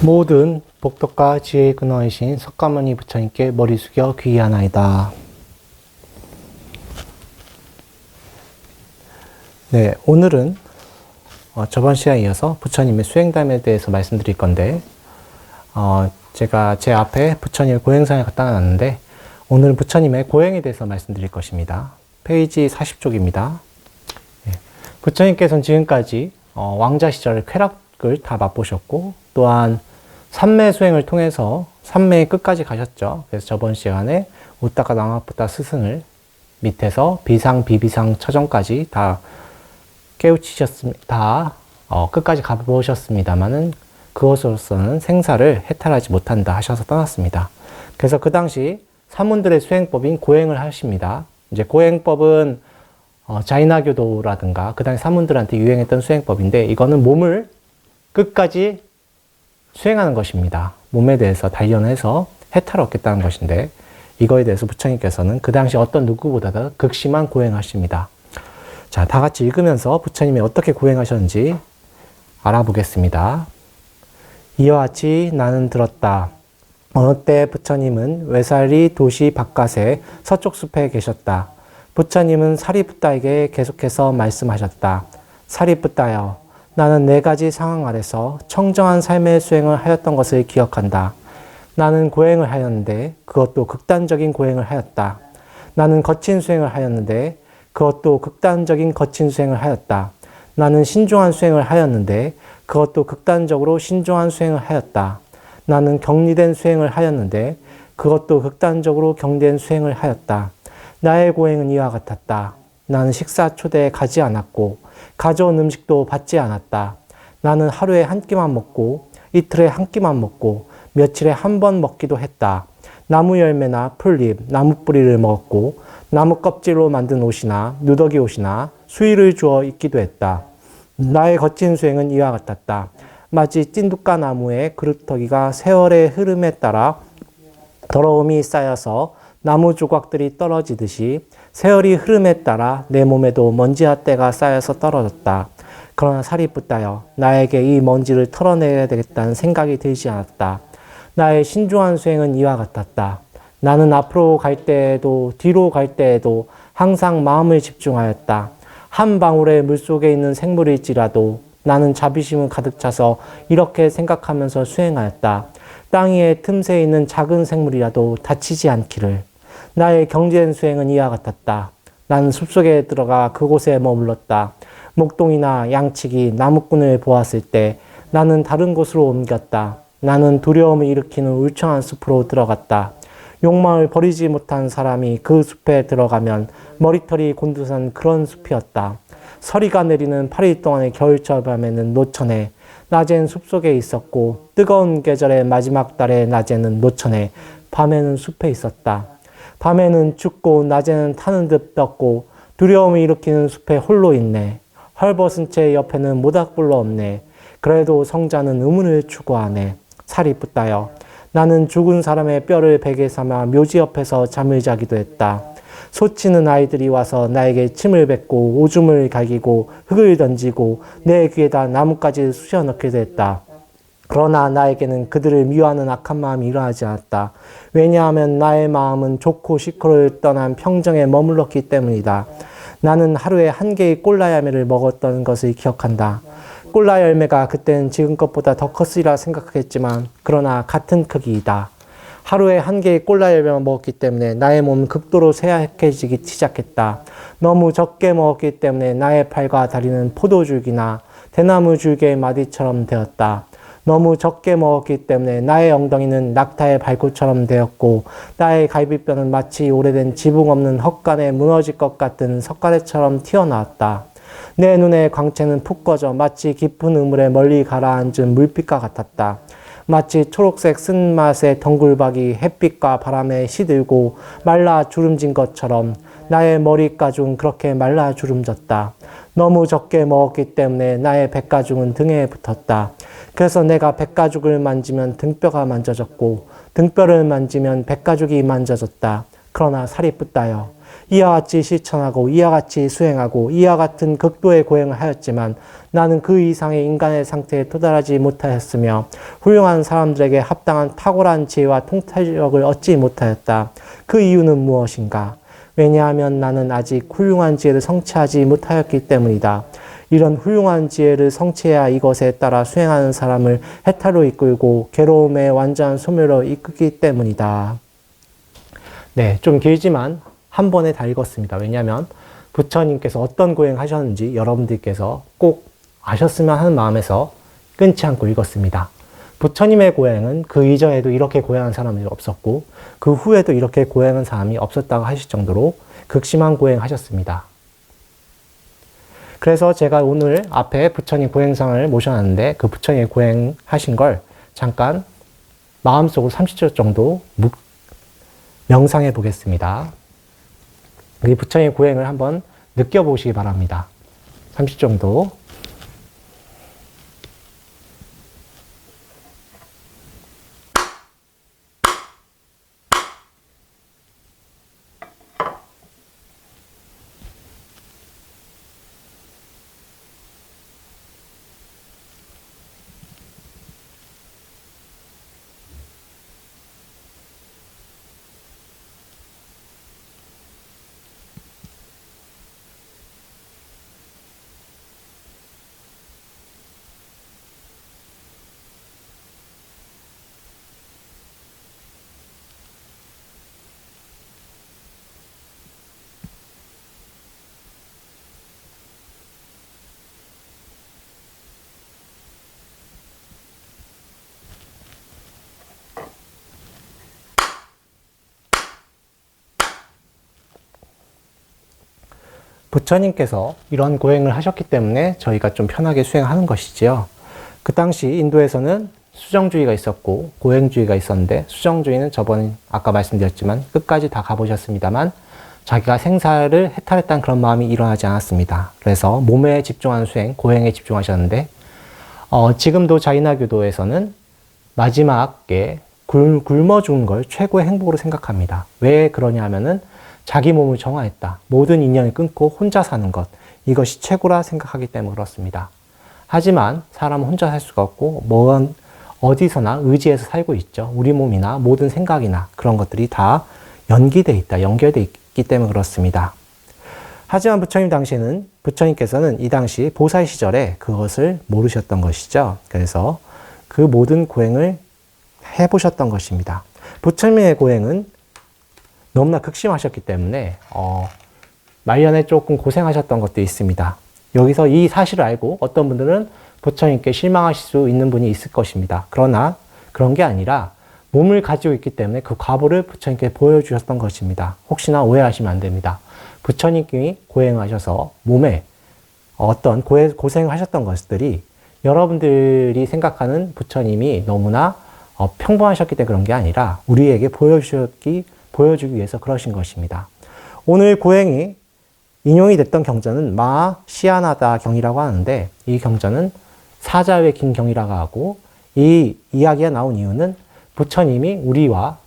모든 복덕과 지혜의 근원이신 석가모니 부처님께 머리 숙여 귀의하나이다. 네, 오늘은 저번 시간에 이어서 부처님의 수행담에 대해서 말씀드릴 건데, 제가 제 앞에 부처님의 고행상을 갖다 놨는데, 오늘은 부처님의 고행에 대해서 말씀드릴 것입니다. 페이지 40쪽입니다. 네, 부처님께서는 지금까지 왕자 시절의 쾌락을 다 맛보셨고, 또한 삼매 수행을 통해서 삼매의 끝까지 가셨죠. 그래서 저번 시간에 우따가 나마부타 스승을 밑에서 비상, 비비상, 처정까지 다 깨우치셨습니다. 끝까지 가보셨습니다만은 그것으로서는 생사를 해탈하지 못한다 하셔서 떠났습니다. 그래서 그 당시 사문들의 수행법인 고행을 하십니다. 이제 고행법은 자이나교도라든가 그 당시 사문들한테 유행했던 수행법인데, 이거는 몸을 끝까지 수행하는 것입니다. 몸에 대해서 단련해서 해탈을 얻겠다는 것인데, 이거에 대해서 부처님께서는 그 당시 어떤 누구보다도 극심한 고행하십니다. 자, 다 같이 읽으면서 부처님이 어떻게 고행하셨는지 알아보겠습니다. 이와 같이 나는 들었다. 어느 때 부처님은 외살리 도시 바깥의 서쪽 숲에 계셨다. 부처님은 사리푸따에게 계속해서 말씀하셨다. 사리푸따여, 나는 4가지 상황 아래서 청정한 삶의 수행을 하였던 것을 기억한다. 나는 고행을 하였는데 그것도 극단적인 고행을 하였다. 나는 거친 수행을 하였는데 그것도 극단적인 거친 수행을 하였다. 나는 신중한 수행을 하였는데 그것도 극단적으로 신중한 수행을 하였다. 나는 격리된 수행을 하였는데 그것도 극단적으로 격리된 수행을 하였다. 나의 고행은 이와 같았다. 나는 식사 초대에 가지 않았고 가져온 음식도 받지 않았다. 나는 하루에 한 끼만 먹고 이틀에 한 끼만 먹고 며칠에 한 번 먹기도 했다. 나무 열매나 풀잎, 나무 뿌리를 먹었고 나무 껍질로 만든 옷이나 누더기 옷이나 수의를 주어 입기도 했다. 나의 거친 수행은 이와 같았다. 마치 찐두까 나무의 그루터기가 세월의 흐름에 따라 더러움이 쌓여서 나무 조각들이 떨어지듯이 세월이 흐름에 따라 내 몸에도 먼지와 때가 쌓여서 떨어졌다. 그러나 사리푸따여, 나에게 이 먼지를 털어내야 되겠다는 생각이 들지 않았다. 나의 신중한 수행은 이와 같았다. 나는 앞으로 갈 때에도 뒤로 갈 때에도 항상 마음을 집중하였다. 한 방울의 물속에 있는 생물일지라도 나는 자비심은 가득 차서 이렇게 생각하면서 수행하였다. 땅 위에 틈새에 있는 작은 생물이라도 다치지 않기를. 나의 경제된 수행은 이와 같았다. 나는 숲속에 들어가 그곳에 머물렀다. 목동이나 양치기, 나무꾼을 보았을 때 나는 다른 곳으로 옮겼다. 나는 두려움을 일으키는 울창한 숲으로 들어갔다. 욕망을 버리지 못한 사람이 그 숲에 들어가면 머리털이 곤두선 그런 숲이었다. 서리가 내리는 8일 동안의 겨울철 밤에는 노천에, 낮엔 숲속에 있었고 뜨거운 계절의 마지막 달의 낮에는 노천에, 밤에는 숲에 있었다. 밤에는 춥고 낮에는 타는 듯 떴고 두려움을 일으키는 숲에 홀로 있네. 헐벗은 채 옆에는 모닥불로 없네. 그래도 성자는 의문을 추구하네. 사리푸따여, 나는 죽은 사람의 뼈를 베개 삼아 묘지 옆에서 잠을 자기도 했다. 소치는 아이들이 와서 나에게 침을 뱉고 오줌을 갈기고 흙을 던지고 내 귀에다 나뭇가지를 쑤셔 넣기도 했다. 그러나 나에게는 그들을 미워하는 악한 마음이 일어나지 않았다. 왜냐하면 나의 마음은 좋고 시커를 떠난 평정에 머물렀기 때문이다. 나는 하루에 1개의 꼴라 열매를 먹었던 것을 기억한다. 꼴라 열매가 그때는 지금 것보다 더 컸으리라 생각했지만 그러나 같은 크기이다. 하루에 1개의 꼴라 열매만 먹었기 때문에 나의 몸은 극도로 쇠약해지기 시작했다. 너무 적게 먹었기 때문에 나의 팔과 다리는 포도줄기나 대나무 줄기의 마디처럼 되었다. 너무 적게 먹었기 때문에 나의 엉덩이는 낙타의 발굽처럼 되었고 나의 갈비뼈는 마치 오래된 지붕 없는 헛간에 무너질 것 같은 석가래처럼 튀어나왔다. 내 눈의 광채는 푹 꺼져 마치 깊은 우물에 멀리 가라앉은 물빛과 같았다. 마치 초록색 쓴맛의 덩굴박이 햇빛과 바람에 시들고 말라 주름진 것처럼 나의 머리가죽은 그렇게 말라 주름졌다. 너무 적게 먹었기 때문에 나의 백가죽은 등에 붙었다. 그래서 내가 백가죽을 만지면 등뼈가 만져졌고 등뼈를 만지면 백가죽이 만져졌다. 그러나 사리푸따여, 이와 같이 실천하고 이와 같이 수행하고 이와 같은 극도의 고행을 하였지만 나는 그 이상의 인간의 상태에 도달하지 못하였으며 훌륭한 사람들에게 합당한 탁월한 지혜와 통찰력을 얻지 못하였다. 그 이유는 무엇인가? 왜냐하면 나는 아직 훌륭한 지혜를 성취하지 못하였기 때문이다. 이런 훌륭한 지혜를 성취해야 이것에 따라 수행하는 사람을 해탈로 이끌고 괴로움의 완전한 소멸로 이끌기 때문이다. 네, 좀 길지만 한 번에 다 읽었습니다. 왜냐하면 부처님께서 어떤 고행 하셨는지 여러분들께서 꼭 아셨으면 하는 마음에서 끊지 않고 읽었습니다. 부처님의 고행은 그 이전에도 이렇게 고행한 사람이 없었고 그 후에도 이렇게 고행한 사람이 없었다고 하실 정도로 극심한 고행하셨습니다. 그래서 제가 오늘 앞에 부처님 고행상을 모셔놨는데 그 부처님의 고행하신 걸 잠깐 마음속으로 30초 정도 명상해 보겠습니다. 이 부처님의 고행을 한번 느껴보시기 바랍니다. 30초 정도. 부처님께서 이런 고행을 하셨기 때문에 저희가 좀 편하게 수행하는 것이지요. 그 당시 인도에서는 수정주의가 있었고 고행주의가 있었는데 수정주의는 저번에 아까 말씀드렸지만 끝까지 다 가보셨습니다만 자기가 생사를 해탈했다는 그런 마음이 일어나지 않았습니다. 그래서 몸에 집중하는 수행, 고행에 집중하셨는데 지금도 자이나교도에서는 마지막에 굶어 죽는 걸 최고의 행복으로 생각합니다. 왜 그러냐 하면은 자기 몸을 정화했다. 모든 인연을 끊고 혼자 사는 것. 이것이 최고라 생각하기 때문에 그렇습니다. 하지만 사람은 혼자 살 수가 없고 어디서나 의지해서 살고 있죠. 우리 몸이나 모든 생각이나 그런 것들이 다 연기되어 있다. 연결되어 있기 때문에 그렇습니다. 하지만 부처님께서는 이 당시 보살 시절에 그것을 모르셨던 것이죠. 그래서 그 모든 고행을 해보셨던 것입니다. 부처님의 고행은 너무나 극심하셨기 때문에 말년에 조금 고생하셨던 것도 있습니다. 여기서 이 사실을 알고 어떤 분들은 부처님께 실망하실 수 있는 분이 있을 것입니다. 그러나 그런 게 아니라 몸을 가지고 있기 때문에 그 과보를 부처님께 보여주셨던 것입니다. 혹시나 오해하시면 안 됩니다. 부처님이 고행하셔서 몸에 어떤 고생을 하셨던 것들이 여러분들이 생각하는 부처님이 너무나 평범하셨기 때문에 그런 게 아니라 우리에게 보여주기 위해서 그러신 것입니다. 오늘 고행이 인용이 됐던 경전은 마시아나다 경이라고 하는데 이 경전은 사자의 긴 경이라고 하고 이 이야기가 나온 이유는 부처님이 우리와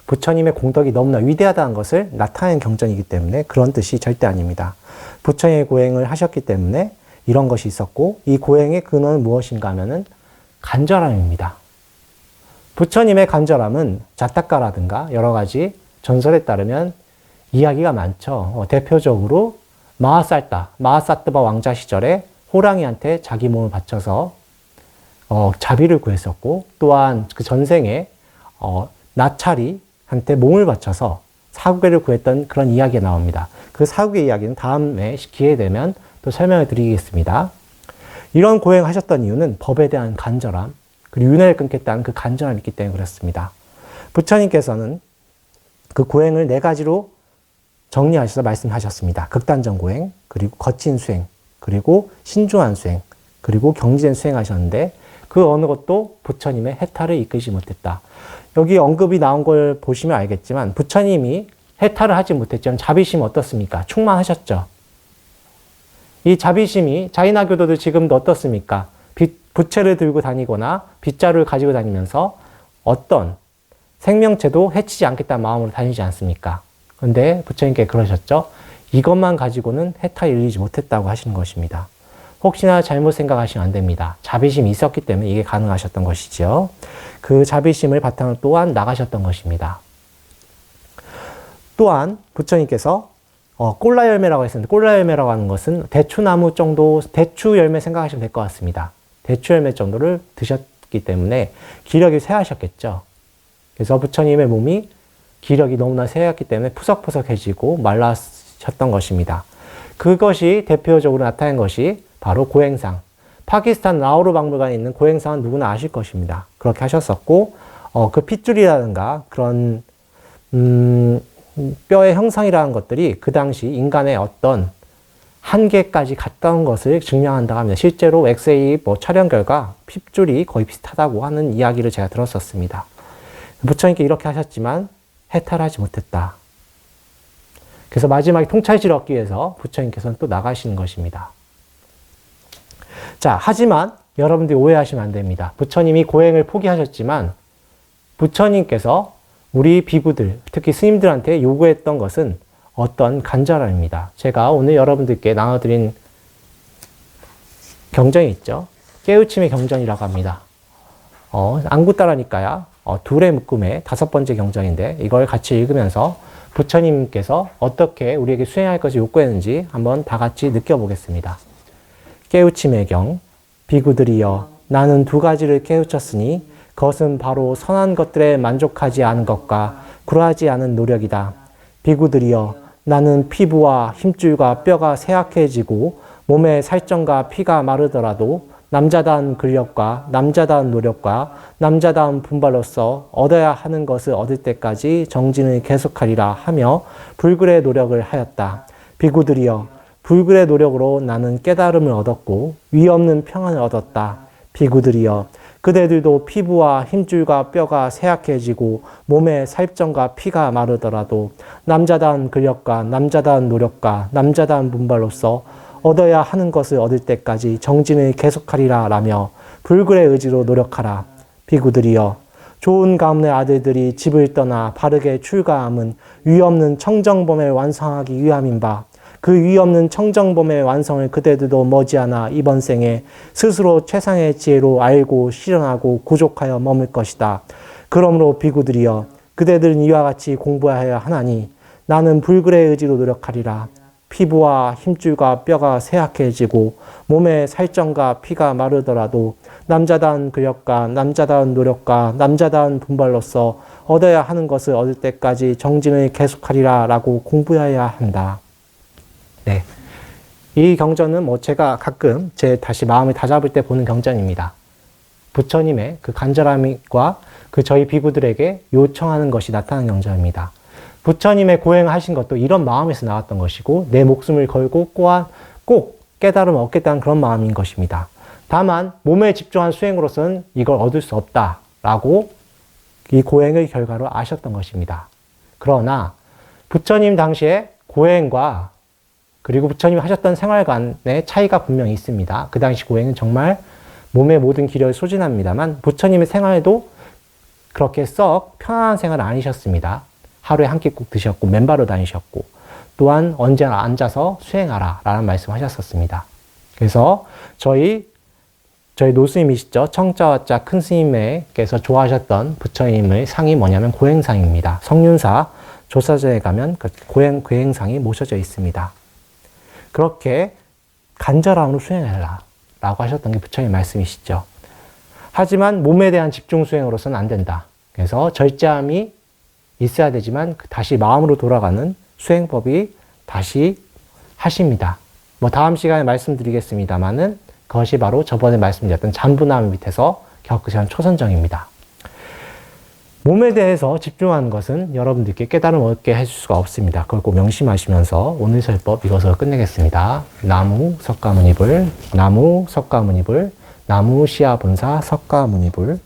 부처님의 공덕이 너무나 위대하다는 것을 나타내는 경전이기 때문에 그런 뜻이 절대 아닙니다. 부처님의 고행을 하셨기 때문에 이런 것이 있었고 이 고행의 근원은 무엇인가 하면은 간절함입니다. 부처님의 간절함은 자타카라든가 여러 가지 전설에 따르면 이야기가 많죠. 대표적으로 마하사트바 왕자 시절에 호랑이한테 자기 몸을 바쳐서 자비를 구했었고 또한 그 전생에 나찰이한테 몸을 바쳐서 사구개를 구했던 그런 이야기가 나옵니다. 그 사구개 이야기는 다음에 기회 되면 또 설명을 드리겠습니다. 이런 고행하셨던 이유는 법에 대한 간절함 그리고 윤회를 끊겠다는 그 간절함이 있기 때문에 그렇습니다. 부처님께서는 그 고행을 4가지로 정리하셔서 말씀하셨습니다. 극단적 고행, 그리고 거친 수행, 그리고 신중한 수행, 그리고 경지된 수행하셨는데 그 어느 것도 부처님의 해탈을 이끌지 못했다. 여기 언급이 나온 걸 보시면 알겠지만 부처님이 해탈을 하지 못했지만 자비심은 어떻습니까? 충만하셨죠. 이 자비심이 자이나교도도 지금도 어떻습니까? 부채를 들고 다니거나 빗자루를 가지고 다니면서 어떤 생명체도 해치지 않겠다는 마음으로 다니지 않습니까? 근데 부처님께 그러셨죠. 이것만 가지고는 해탈을 이루지 못했다고 하시는 것입니다. 혹시나 잘못 생각하시면 안 됩니다. 자비심이 있었기 때문에 이게 가능하셨던 것이죠. 그 자비심을 바탕으로 또한 나가셨던 것입니다. 또한 부처님께서 꼴라 열매라고 했었는데, 꼴라 열매라고 하는 것은 대추나무 정도, 대추 열매 생각하시면 될 것 같습니다. 대추 열매 정도를 드셨기 때문에 기력이 쇠하셨겠죠. 그래서 부처님의 몸이 기력이 너무나 쇠했기 때문에 푸석푸석해지고 말라셨던 것입니다. 그것이 대표적으로 나타난 것이 바로 고행상. 파키스탄 라오르 박물관에 있는 고행상은 누구나 아실 것입니다. 그렇게 하셨었고, 그 핏줄이라든가 그런 뼈의 형상이라는 것들이 그 당시 인간의 어떤 한계까지 갔다 온 것을 증명한다고 합니다. 실제로 엑스레이 촬영 결과 핏줄이 거의 비슷하다고 하는 이야기를 제가 들었었습니다. 부처님께 이렇게 하셨지만 해탈하지 못했다. 그래서 마지막에 통찰지를 얻기 위해서 부처님께서는 또 나가시는 것입니다. 자, 하지만 여러분들이 오해하시면 안 됩니다. 부처님이 고행을 포기하셨지만 부처님께서 우리 비구들, 특히 스님들한테 요구했던 것은 어떤 간절함입니다. 제가 오늘 여러분들께 나눠드린 경전이 있죠. 깨우침의 경전이라고 합니다. 안구따라니까야 둘의 묶음의 5번째 경전인데 이걸 같이 읽으면서 부처님께서 어떻게 우리에게 수행할 것을 요구했는지 한번 다 같이 느껴보겠습니다. 깨우침의 경. 비구들이여, 나는 2가지를 깨우쳤으니 그것은 바로 선한 것들에 만족하지 않은 것과 굴하지 않은 노력이다. 비구들이여, 나는 피부와 힘줄과 뼈가 쇠약해지고 몸의 살점과 피가 마르더라도 남자다운 근력과 남자다운 노력과 남자다운 분발로서 얻어야 하는 것을 얻을 때까지 정진을 계속하리라 하며 불굴의 노력을 하였다. 비구들이여, 불굴의 노력으로 나는 깨달음을 얻었고 위없는 평안을 얻었다. 비구들이여, 그대들도 피부와 힘줄과 뼈가 쇠약해지고 몸의 살점과 피가 마르더라도 남자다운 근력과 남자다운 노력과 남자다운 분발로서 얻어야 하는 것을 얻을 때까지 정진을 계속하리라 라며 불굴의 의지로 노력하라. 비구들이여, 좋은 가문의 아들들이 집을 떠나 바르게 출가함은 위없는 청정범을 완성하기 위함인 바, 그 위없는 청정범의 완성을 그대들도 머지않아 이번 생에 스스로 최상의 지혜로 알고 실현하고 구족하여 머물 것이다. 그러므로 비구들이여, 그대들은 이와 같이 공부하여야 하나니 나는 불굴의 의지로 노력하리라. 피부와 힘줄과 뼈가 쇠약해지고 몸의 살점과 피가 마르더라도 남자다운 근력과 남자다운 노력과 남자다운 분발로서 얻어야 하는 것을 얻을 때까지 정진을 계속하리라 라고 공부해야 한다. 네, 이 경전은 제가 가끔 다시 마음을 다잡을 때 보는 경전입니다. 부처님의 그 간절함과 그 저희 비구들에게 요청하는 것이 나타나는 경전입니다. 부처님의 고행을 하신 것도 이런 마음에서 나왔던 것이고 내 목숨을 걸고 꼭 깨달음을 얻겠다는 그런 마음인 것입니다. 다만 몸에 집중한 수행으로서는 이걸 얻을 수 없다라고 이 고행의 결과로 아셨던 것입니다. 그러나 부처님 당시에 고행과 그리고 부처님이 하셨던 생활관의 차이가 분명히 있습니다. 그 당시 고행은 정말 몸의 모든 기력을 소진합니다만 부처님의 생활도 그렇게 썩 편안한 생활은 아니셨습니다. 하루에 한 끼 꼭 드셨고 맨발로 다니셨고 또한 언제나 앉아서 수행하라 라는 말씀하셨었습니다. 그래서 저희 노스님이시죠. 청자와자 큰 스님께서 좋아하셨던 부처님의 상이 뭐냐면 고행상입니다. 성륜사 조사전에 가면 그 고행상이 모셔져 있습니다. 그렇게 간절함으로 수행해라 라고 하셨던 게 부처님 말씀이시죠. 하지만 몸에 대한 집중 수행으로서는 안 된다. 그래서 절제함이 있어야 되지만 다시 마음으로 돌아가는 수행법이 다시 하십니다. 다음 시간에 말씀드리겠습니다만은 그것이 바로 저번에 말씀드렸던 잠부남 밑에서 겪으신 초선정입니다. 몸에 대해서 집중하는 것은 여러분들께 깨달음 얻게 해줄 수가 없습니다. 그걸 꼭 명심하시면서 오늘 설법 이것으로 끝내겠습니다. 나무 석가모니불, 나무 석가모니불, 나무 시아본사 석가모니불.